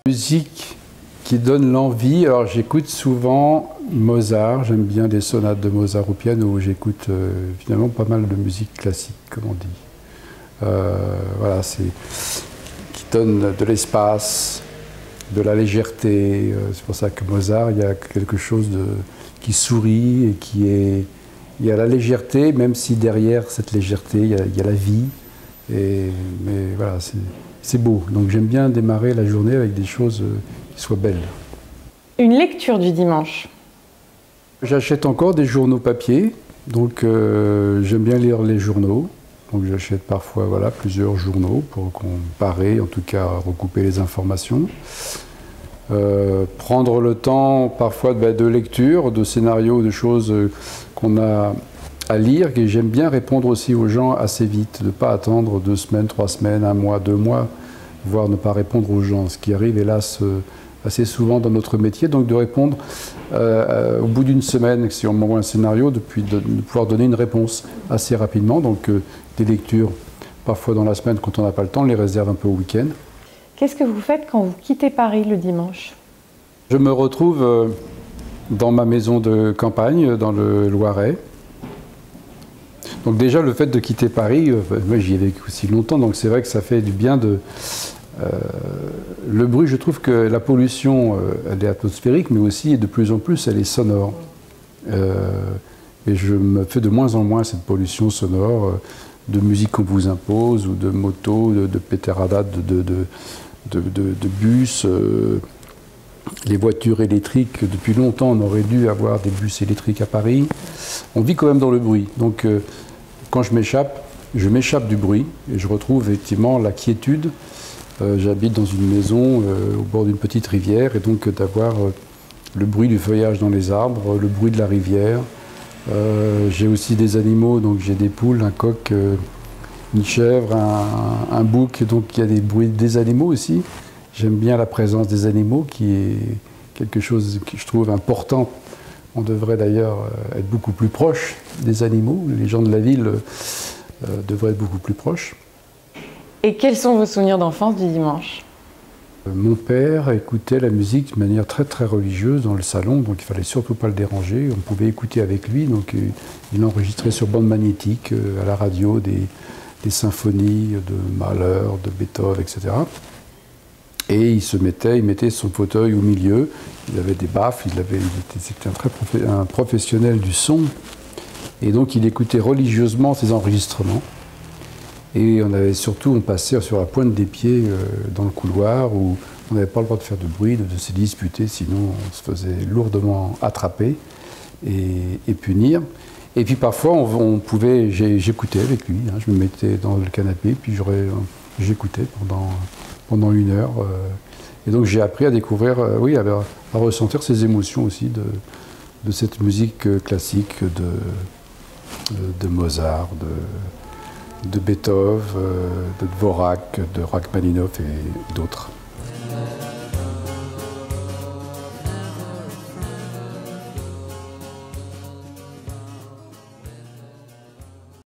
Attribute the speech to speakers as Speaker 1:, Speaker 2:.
Speaker 1: Musique qui donne l'envie. Alors j'écoute souvent Mozart, j'aime bien les sonates de Mozart au piano, j'écoute finalement pas mal de musique classique, comme on dit. Voilà, c'est qui donne de l'espace, de la légèreté. C'est pour ça que Mozart, il y a quelque chose qui sourit et il y a la légèreté, même si derrière cette légèreté, il y a la vie. Mais voilà, c'est beau. Donc j'aime bien démarrer la journée avec des choses qui soient belles.
Speaker 2: Une lecture du dimanche.
Speaker 1: J'achète encore des journaux papier, donc j'aime bien lire les journaux. Donc j'achète parfois plusieurs journaux pour comparer, en tout cas recouper les informations. Prendre le temps parfois de lecture, de scénarios, de choses qu'on a à lire, et j'aime bien répondre aussi aux gens assez vite, de ne pas attendre 2 semaines, 3 semaines, 1 mois, 2 mois, voire ne pas répondre aux gens, ce qui arrive hélas assez souvent dans notre métier, donc de répondre au bout d'1 semaine, si on m'envoie un scénario, de pouvoir donner une réponse assez rapidement, donc des lectures parfois dans la semaine quand on n'a pas le temps, on les réserve un peu au week-end.
Speaker 2: Qu'est-ce que vous faites quand vous quittez Paris le dimanche?
Speaker 1: Je me retrouve dans ma maison de campagne, dans le Loiret. Donc déjà, le fait de quitter Paris, moi j'y ai vécu aussi longtemps, donc c'est vrai que ça fait du bien de... le bruit, je trouve que la pollution, elle est atmosphérique, mais aussi, de plus en plus, elle est sonore. Et je me fais de moins en moins cette pollution sonore de musique qu'on vous impose, ou de motos, de pétaradas, de bus. Les voitures électriques, depuis longtemps, on aurait dû avoir des bus électriques à Paris. On vit quand même dans le bruit. Donc, quand je m'échappe du bruit et je retrouve effectivement la quiétude. J'habite dans une maison au bord d'une petite rivière, et donc d'avoir le bruit du feuillage dans les arbres, le bruit de la rivière. J'ai aussi des animaux, donc j'ai des poules, un coq, une chèvre, un bouc, donc il y a des bruits des animaux aussi. J'aime bien la présence des animaux, qui est quelque chose que je trouve important. On devrait d'ailleurs être beaucoup plus proche des animaux. Les gens de la ville devraient être beaucoup plus proches.
Speaker 2: Et quels sont vos souvenirs d'enfance du dimanche?
Speaker 1: Mon père écoutait la musique de manière très très religieuse dans le salon, donc il ne fallait surtout pas le déranger. On pouvait écouter avec lui, donc il enregistrait sur bande magnétique à la radio des symphonies de Mahler, de Beethoven, etc. Et il mettait son fauteuil au milieu, il avait des baffes, c'était un professionnel du son. Et donc il écoutait religieusement ces enregistrements. Et on passait sur la pointe des pieds dans le couloir, où on n'avait pas le droit de faire de bruit, de se disputer, sinon on se faisait lourdement attraper et punir. Et puis parfois j'écoutais avec lui, hein, je me mettais dans le canapé, puis j'écoutais pendant 1 heure. Et donc j'ai appris à découvrir, à ressentir ces émotions aussi de cette musique classique de Mozart, de Beethoven, de Dvorak, de Rachmaninoff et d'autres.